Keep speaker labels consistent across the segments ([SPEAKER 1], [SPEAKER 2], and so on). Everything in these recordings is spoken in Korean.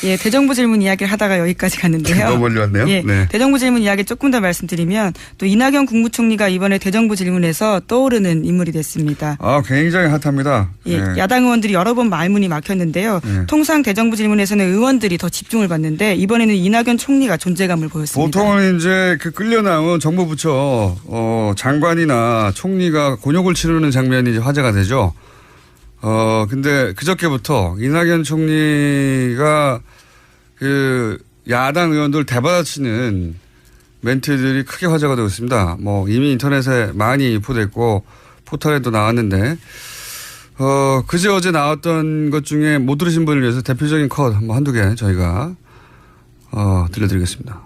[SPEAKER 1] 예, 대정부 질문 이야기를 하다가 여기까지 갔는데요.
[SPEAKER 2] 너무 멀리 왔네요.
[SPEAKER 1] 예,
[SPEAKER 2] 네.
[SPEAKER 1] 대정부 질문 이야기 조금 더 말씀드리면 또 이낙연 국무총리가 이번에 대정부 질문에서 떠오르는 인물이 됐습니다.
[SPEAKER 2] 아, 굉장히 핫합니다.
[SPEAKER 1] 예,
[SPEAKER 2] 네.
[SPEAKER 1] 야당 의원들이 여러 번 말문이 막혔는데요.
[SPEAKER 2] 네.
[SPEAKER 1] 통상 대정부 질문에서는 의원들이 더 집중을 받는데 이번에는 이낙연 총리가 존재감을 보였습니다.
[SPEAKER 2] 보통은 이제 그 끌려 나온 정부 부처 장관이나 총리가 곤욕을 치르는 장면이 이제 화제가 되죠. 근데 그저께부터 이낙연 총리가 그 야당 의원들 대받아치는 멘트들이 크게 화제가 되고 있습니다. 뭐 이미 인터넷에 많이 유포됐고 포털에도 나왔는데 그제 어제 나왔던 것 중에 못 들으신 분을 위해서 대표적인 컷 뭐 한두 개 저희가 들려드리겠습니다.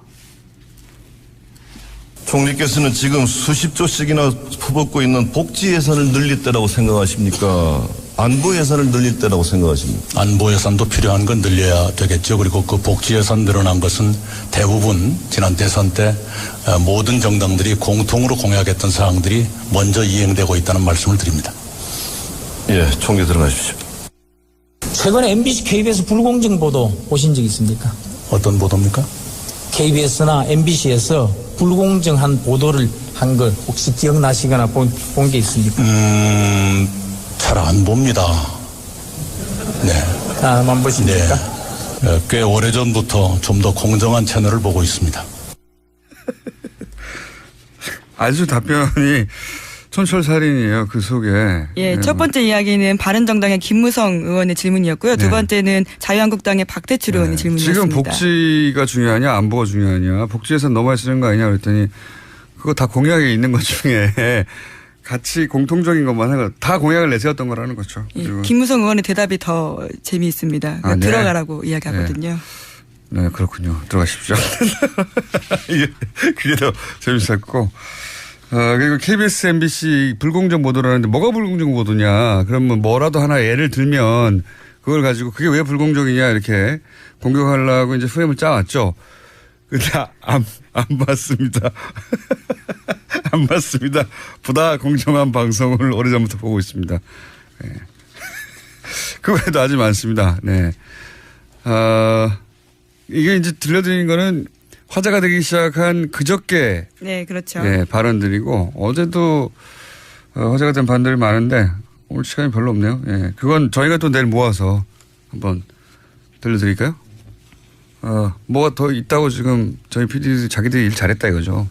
[SPEAKER 3] 총리께서는 지금 수십조씩이나 퍼붓고 있는 복지 예산을 늘릴 때라고 생각하십니까? 안보 예산을 늘릴 때라고 생각하십니까?
[SPEAKER 4] 안보 예산도 필요한 건 늘려야 되겠죠. 그리고 그 복지 예산 늘어난 것은 대부분 지난 대선 때 모든 정당들이 공통으로 공약했던 사항들이 먼저 이행되고 있다는 말씀을 드립니다.
[SPEAKER 3] 예, 총리 들어가십시오.
[SPEAKER 5] 최근에 MBC, KBS 불공정 보도 보신 적 있습니까?
[SPEAKER 4] 어떤 보도입니까?
[SPEAKER 5] KBS나 MBC에서 불공정한 보도를 한 걸 혹시 기억나시거나 본 게 있습니까?
[SPEAKER 4] 잘 안 봅니다. 네.
[SPEAKER 5] 안 보십니까?
[SPEAKER 4] 네. 꽤 오래전부터 좀 더 공정한 채널을 보고 있습니다.
[SPEAKER 2] 아주 답변이 촌철살인이에요. 그 속에.
[SPEAKER 1] 예, 첫 번째 이야기는 바른정당의 김무성 의원의 질문이었고요. 두 번째는 자유한국당의 박대출 의원의 질문이었습니다.
[SPEAKER 2] 지금 복지가 중요하냐 안보가 중요하냐 복지에서 너무 많이 쓰는 거 아니냐 그랬더니 그거 다 공약에 있는 것 중에 같이 공통적인 것만 해가 다 공약을 내세웠던 거라는 거죠.
[SPEAKER 1] 예, 김무성 의원의 대답이 더 재미있습니다. 네. 들어가라고 이야기하거든요.
[SPEAKER 2] 네, 그렇군요. 들어가십시오. 그게 더 재밌었고. 그리고 KBS, MBC 불공정 보도라는데 뭐가 불공정 보도냐. 그러면 뭐라도 하나 예를 들면 그걸 가지고 그게 왜 불공정이냐 이렇게 공격하려고 이제 프레임을 짜왔죠. 근데 안 봤습니다. 안 봤습니다. 보다 공정한 방송을 오래전부터 보고 있습니다. 네. 그 외에도 아주 많습니다. 네. 이게 이제 들려드리는 거는 화제가 되기 시작한 그저께.
[SPEAKER 1] 네, 그렇죠.
[SPEAKER 2] 네, 발언들이고 어제도 화제가 된 발언들이 많은데 오늘 시간이 별로 없네요. 예, 그건 저희가 또 내일 모아서 한번 들려드릴까요? 뭐가 더 있다고 지금 저희 PD들이 자기들이 일 잘했다 이거죠.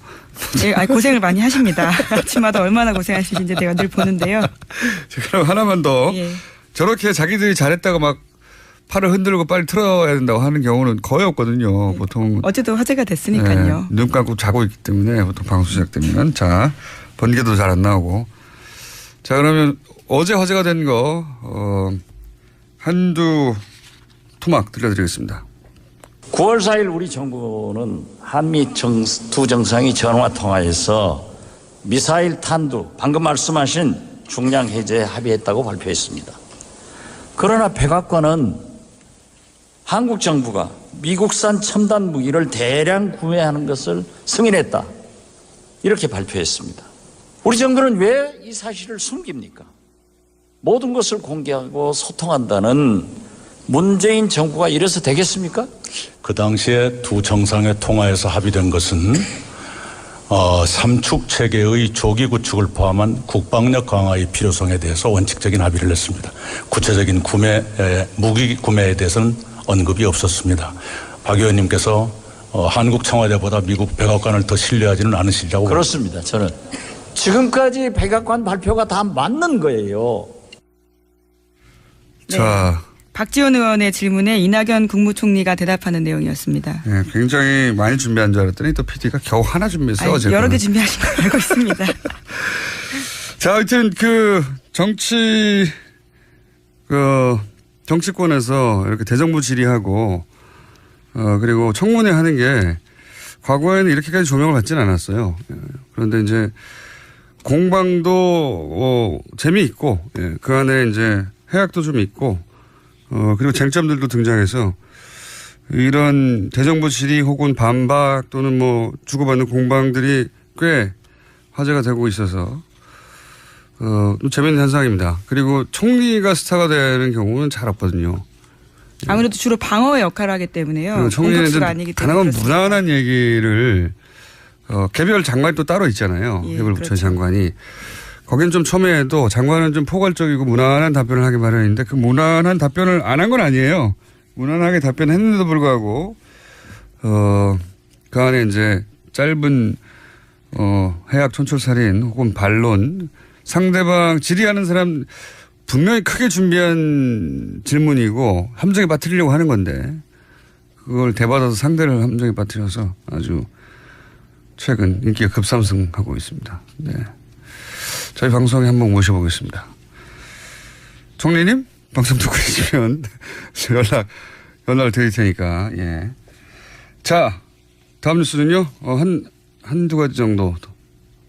[SPEAKER 1] 예, 고생을 많이 하십니다. 아침마다 얼마나 고생하시는지 내가 늘 보는데요.
[SPEAKER 2] 그럼 하나만 더.
[SPEAKER 1] 예.
[SPEAKER 2] 저렇게 자기들이 잘했다고 막 팔을 흔들고 빨리 틀어야 된다고 하는 경우는 거의 없거든요.
[SPEAKER 1] 네.
[SPEAKER 2] 보통.
[SPEAKER 1] 어제도 화제가 됐으니까요.
[SPEAKER 2] 네, 눈 감고 자고 있기 때문에 보통 방송 시작되면. 자, 번개도 잘 안 나오고. 자, 그러면 어제 화제가 된 거, 한두 토막 들려드리겠습니다.
[SPEAKER 6] 9월 4일 우리 정부는 한미 두 정상이 전화 통화해서 미사일 탄두, 방금 말씀하신 중량 해제에 합의했다고 발표했습니다. 그러나 백악관은 한국 정부가 미국산 첨단 무기를 대량 구매하는 것을 승인했다. 이렇게 발표했습니다. 우리 정부는 왜 이 사실을 숨깁니까? 모든 것을 공개하고 소통한다는 문재인 정부가 이래서 되겠습니까?
[SPEAKER 4] 그 당시에 두 정상의 통화에서 합의된 것은 삼축 체계의 조기 구축을 포함한 국방력 강화의 필요성에 대해서 원칙적인 합의를 했습니다. 구체적인 무기 구매에 대해서는 언급이 없었습니다. 박 의원님께서 한국 청와대보다 미국 백악관을 더 신뢰하지는 않으시리라고.
[SPEAKER 6] 그렇습니다. 저는 지금까지 백악관 발표가 다 맞는 거예요.
[SPEAKER 1] 네.
[SPEAKER 2] 자.
[SPEAKER 1] 박지원 의원의 질문에 이낙연 국무총리가 대답하는 내용이었습니다.
[SPEAKER 2] 네, 굉장히 많이 준비한 줄 알았더니 또 PD가 겨우 하나 준비해서.
[SPEAKER 1] 여러 개 준비하신 걸 알고 있습니다.
[SPEAKER 2] 자, 하여튼 정치권에서 이렇게 대정부 질의하고 그리고 청문회 하는 게 과거에는 이렇게까지 조명을 받지는 않았어요. 그런데 이제 공방도 재미있고 그 안에 이제 해악도 좀 있고 그리고 쟁점들도 등장해서 이런 대정부 질의 혹은 반박 또는 뭐 주고받는 공방들이 꽤 화제가 되고 있어서 재미있는 현상입니다. 그리고 총리가 스타가 되는 경우는 잘 없거든요.
[SPEAKER 1] 아무래도 주로 방어의 역할을 하기 때문에요.
[SPEAKER 2] 그리고 총리는
[SPEAKER 1] 공격수가 아니기 때문에
[SPEAKER 2] 가능한
[SPEAKER 1] 그렇습니다.
[SPEAKER 2] 무난한 얘기를 개별 장관이 또 따로 있잖아요.
[SPEAKER 1] 예,
[SPEAKER 2] 개별 부처
[SPEAKER 1] 그렇죠.
[SPEAKER 2] 장관이. 거긴 좀 첨예해도 장관은 좀 포괄적이고 무난한 답변을 하기 마련인데 그 무난한 답변을 안 한 건 아니에요. 무난하게 답변했는데도 불구하고 그 안에 이제 짧은 해악 촌철살인 혹은 반론 상대방 질의하는 사람 분명히 크게 준비한 질문이고 함정에 빠뜨리려고 하는 건데 그걸 대받아서 상대를 함정에 빠뜨려서 아주 최근 인기가 급상승하고 있습니다. 네. 저희 방송에 한번 모셔보겠습니다. 총리님 방송 듣고 계시면 연락을 드릴 테니까. 예. 자, 다음 뉴스는요. 한두 가지 정도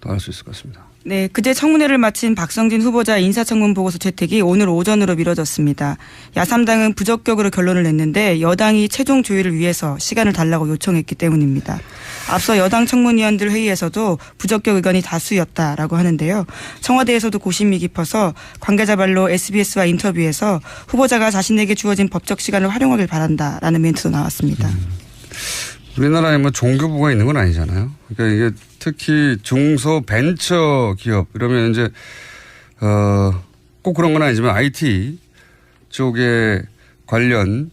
[SPEAKER 2] 더 할 수 있을 것 같습니다.
[SPEAKER 1] 네, 그제 청문회를 마친 박성진 후보자 인사청문 보고서 채택이 오늘 오전으로 미뤄졌습니다. 야3당은 부적격으로 결론을 냈는데 여당이 최종 조율을 위해서 시간을 달라고 요청했기 때문입니다. 앞서 여당 청문위원들 회의에서도 부적격 의견이 다수였다라고 하는데요. 청와대에서도 고심이 깊어서 관계자 말로 SBS와 인터뷰에서 후보자가 자신에게 주어진 법적 시간을 활용하길 바란다라는 멘트도 나왔습니다.
[SPEAKER 2] 우리나라에 뭐 종교부가 있는 건 아니잖아요. 그러니까 이게 특히 중소 벤처 기업 이러면 이제 꼭 그런 건 아니지만 IT 쪽에 관련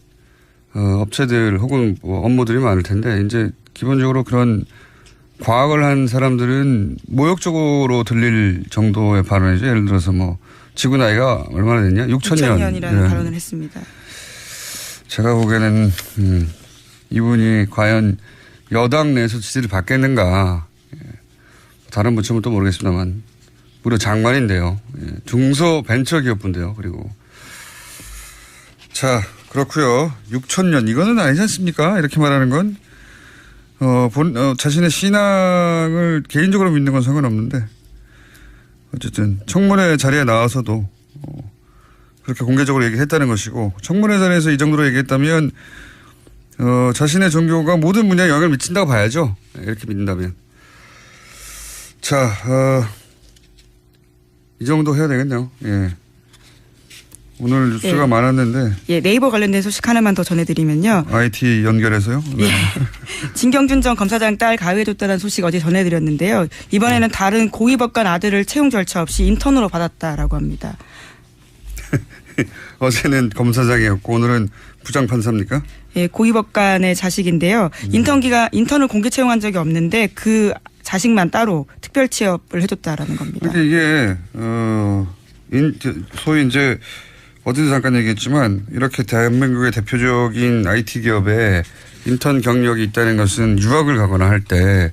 [SPEAKER 2] 업체들 혹은 뭐 업무들이 많을 텐데 이제 기본적으로 그런 과학을 한 사람들은 모욕적으로 들릴 정도의 발언이죠. 예를 들어서 뭐 지구 나이가 얼마나 됐냐? 6,000년.
[SPEAKER 1] 6,000년이라는 발언을 했습니다.
[SPEAKER 2] 제가 보기에는 이분이 과연 여당 내에서 지지를 받겠는가. 다른 부처는 또 모르겠습니다만 무려 장관인데요. 중소벤처기업부인데요. 그리고 자 그렇고요. 6,000년 이거는 아니지 않습니까? 이렇게 말하는 건 자신의 신앙을 개인적으로 믿는 건 상관없는데 어쨌든 청문회 자리에 나와서도 그렇게 공개적으로 얘기했다는 것이고 청문회 자리에서 이 정도로 얘기했다면 자신의 종교가 모든 분야에 영향을 미친다고 봐야죠. 이렇게 믿는다면. 자, 이 정도 해야 되겠네요. 예. 오늘 뉴스가
[SPEAKER 1] 예.
[SPEAKER 2] 많았는데.
[SPEAKER 1] 예, 네이버 관련된 소식 하나만 더 전해드리면요.
[SPEAKER 2] IT 연결해서요? 네.
[SPEAKER 1] 진경준 전 검사장 딸 가해줬다는 소식 어제 전해드렸는데요. 이번에는 다른 고위법관 아들을 채용 절차 없이 인턴으로 받았다라고 합니다.
[SPEAKER 2] 어제는 검사장이었고 오늘은 부장판사입니까?
[SPEAKER 1] 예, 고위법관의 자식인데요. 인턴을 공개 채용한 적이 없는데 그 자식만 따로 특별 취업을 해줬다라는 겁니다.
[SPEAKER 2] 그러니까 이게 소위 이제 어제도 잠깐 얘기했지만 이렇게 대한민국의 대표적인 IT 기업에 인턴 경력이 있다는 것은 유학을 가거나 할 때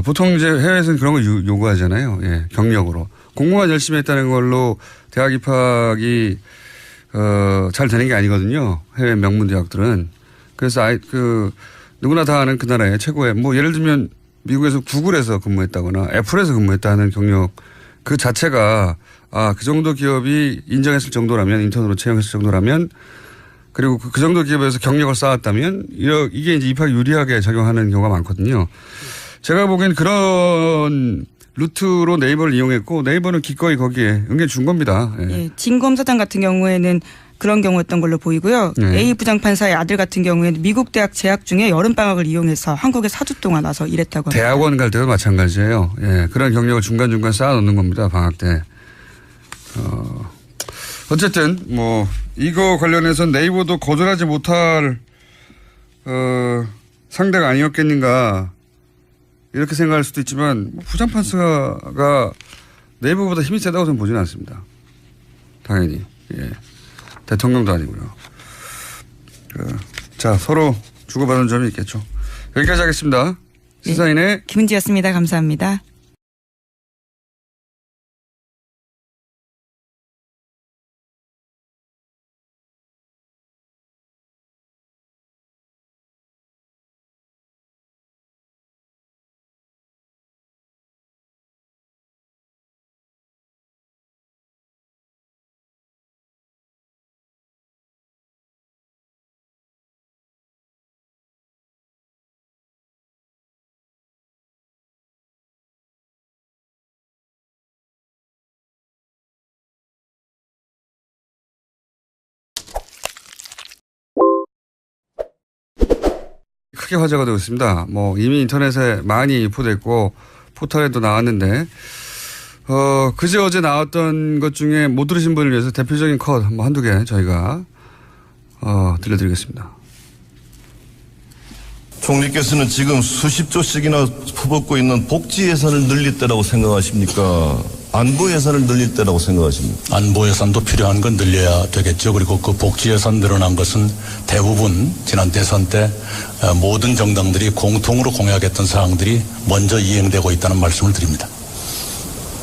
[SPEAKER 2] 보통 이제 해외에서는 그런 걸 요구하잖아요. 예, 경력으로 공부만 열심히 했다는 걸로 대학 입학이 잘 되는 게 아니거든요. 해외 명문 대학들은. 그래서 누구나 다 아는 그 나라의 최고의 뭐 예를 들면 미국에서 구글에서 근무했다거나 애플에서 근무했다는 경력 그 자체가 그 정도 기업이 인정했을 정도라면 인턴으로 채용했을 정도라면 그리고 그 정도 기업에서 경력을 쌓았다면 이게 이제 입학 유리하게 작용하는 경우가 많거든요. 제가 보기엔 그런 루트로 네이버를 이용했고 네이버는 기꺼이 거기에 응해준 겁니다. 예.
[SPEAKER 1] 예, 진 검사장 같은 경우에는 그런 경우였던 걸로 보이고요.
[SPEAKER 2] 네.
[SPEAKER 1] A 부장판사의 아들 같은 경우에는 미국 대학 재학 중에 여름방학을 이용해서 한국에 4주 동안 와서 일했다고 합니다.
[SPEAKER 2] 대학원 갈 때도 마찬가지예요. 예, 그런 경력을 중간중간 쌓아놓는 겁니다. 방학 때. 어쨌든 뭐 이거 관련해서 네이버도 거절하지 못할 상대가 아니었겠는가 이렇게 생각할 수도 있지만 부장판사가 네이버보다 힘이 세다고 저는 보지는 않습니다. 당연히. 예. 대통령도 아니고요. 자, 서로 주고받는 점이 있겠죠. 여기까지 하겠습니다. 시사인의
[SPEAKER 1] 김은지였습니다. 감사합니다.
[SPEAKER 2] 크게 화제가 되고 있습니다. 뭐 이미 인터넷에 많이 유포됐고 포털에도 나왔는데 그제 어제 나왔던 것 중에 못 들으신 분을 위해서 대표적인 컷 한두 개 저희가 들려드리겠습니다.
[SPEAKER 3] 총리께서는 지금 수십조 씩이나 퍼붓고 있는 복지 예산을 늘릴 때라고 생각하십니까? 안보 예산을 늘릴 때라고 생각하십니까?
[SPEAKER 4] 안보 예산도 필요한 건 늘려야 되겠죠. 그리고 그 복지 예산 늘어난 것은 대부분 지난 대선 때 모든 정당들이 공통으로 공약했던 사항들이 먼저 이행되고 있다는 말씀을 드립니다.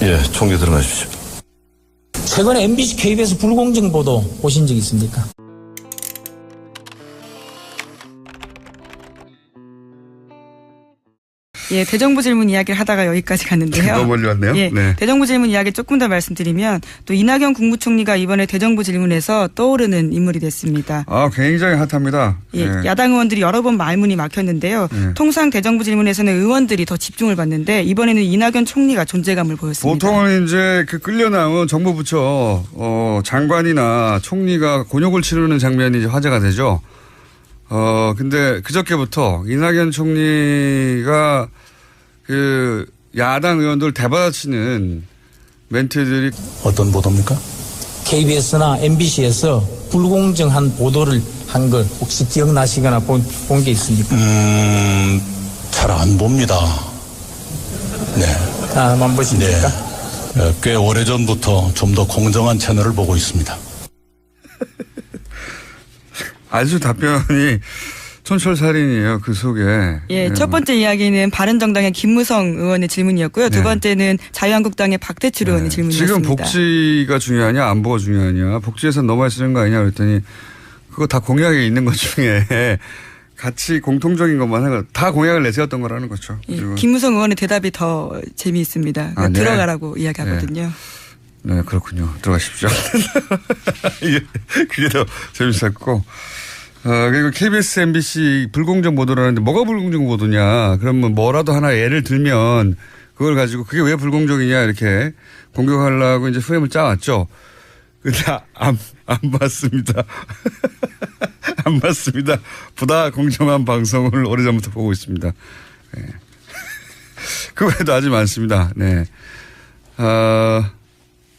[SPEAKER 3] 예, 총리 들어가십시오.
[SPEAKER 5] 최근에 MBC, KBS 불공정 보도 보신 적 있습니까?
[SPEAKER 1] 예, 대정부 질문 이야기를 하다가 여기까지 갔는데요.
[SPEAKER 2] 너무 멀리 왔네요.
[SPEAKER 1] 예,
[SPEAKER 2] 네.
[SPEAKER 1] 대정부 질문 이야기 조금 더 말씀드리면 또 이낙연 국무총리가 이번에 대정부 질문에서 떠오르는 인물이 됐습니다.
[SPEAKER 2] 굉장히 핫합니다.
[SPEAKER 1] 예,
[SPEAKER 2] 네.
[SPEAKER 1] 야당 의원들이 여러 번 말문이 막혔는데요.
[SPEAKER 2] 네.
[SPEAKER 1] 통상 대정부 질문에서는 의원들이 더 집중을 받는데 이번에는 이낙연 총리가 존재감을 보였습니다.
[SPEAKER 2] 보통은 이제 그 끌려 나온 정부 부처 장관이나 총리가 곤욕을 치르는 장면이 이제 화제가 되죠. 근데 그저께부터 이낙연 총리가 그 야당 의원들 대받아치는 멘트들이
[SPEAKER 4] 어떤 보도입니까?
[SPEAKER 5] KBS나 MBC에서 불공정한 보도를 한 걸 혹시 기억나시거나 본 게 있습니까?
[SPEAKER 4] 잘 안 봅니다. 네.
[SPEAKER 5] 한번 보십니까?
[SPEAKER 4] 네. 꽤 오래전부터 좀 더 공정한 채널을 보고 있습니다.
[SPEAKER 2] 아주 답변이 촌철살인이에요. 그 속에.
[SPEAKER 1] 예, 첫 번째 이야기는 바른정당의 김무성 의원의 질문이었고요. 두
[SPEAKER 2] 네.
[SPEAKER 1] 번째는 자유한국당의 박대출 의원의 질문이었습니다.
[SPEAKER 2] 지금 복지가 중요하냐 안보가 중요하냐 복지에서 너무 많이 쓰는 거 아니냐 그랬더니 그거 다 공약에 있는 것 중에 같이 공통적인 것만 해가 다 공약을 내세웠던 거라는 거죠.
[SPEAKER 1] 예,
[SPEAKER 2] 그리고
[SPEAKER 1] 김무성 의원의 대답이 더 재미있습니다.
[SPEAKER 2] 네.
[SPEAKER 1] 들어가라고 이야기하거든요.
[SPEAKER 2] 네, 그렇군요. 들어가십시오. 그게 더 재밌었고. 그리고 KBS, MBC 불공정 보도를 하는데 뭐가 불공정 보도냐. 그러면 뭐라도 하나 예를 들면 그걸 가지고 그게 왜 불공정이냐 이렇게 공격하려고 이제 프레임을 짜왔죠. 근데 안 봤습니다. 안 봤습니다. 보다 공정한 방송을 오래전부터 보고 있습니다. 네. 그 외에도 아주 많습니다. 네.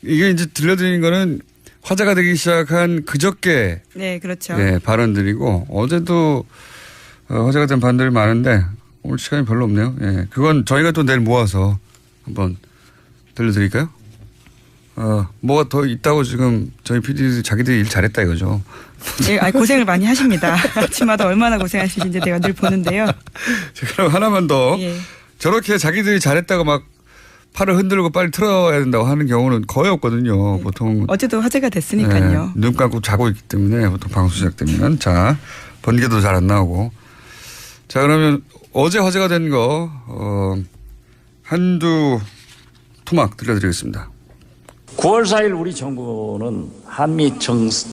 [SPEAKER 2] 이게 이제 들려드리는 거는 화제가 되기 시작한 그저께
[SPEAKER 1] 네, 그렇죠.
[SPEAKER 2] 네, 발언들이고 어제도 화제가 된 발언들이 많은데 오늘 시간이 별로 없네요. 예, 그건 저희가 또 내일 모아서 한번 들려드릴까요? 뭐가 더 있다고 지금 저희 PD들이 자기들이 일 잘했다 이거죠.
[SPEAKER 1] 예, 고생을 많이 하십니다. 아침마다 얼마나 고생하시는지 제가 늘 보는데요.
[SPEAKER 2] 그럼 하나만 더.
[SPEAKER 1] 예.
[SPEAKER 2] 저렇게 자기들이 잘했다고 막 팔을 흔들고 빨리 틀어야 된다고 하는 경우는 거의 없거든요. 보통.
[SPEAKER 1] 어제도 화제가 됐으니까요.
[SPEAKER 2] 네, 눈 감고 자고 있기 때문에 보통 방송 시작되면. 자, 번개도 잘 안 나오고. 자, 그러면 어제 화제가 된 거, 한두 토막 들려드리겠습니다.
[SPEAKER 6] 9월 4일 우리 정부는 한미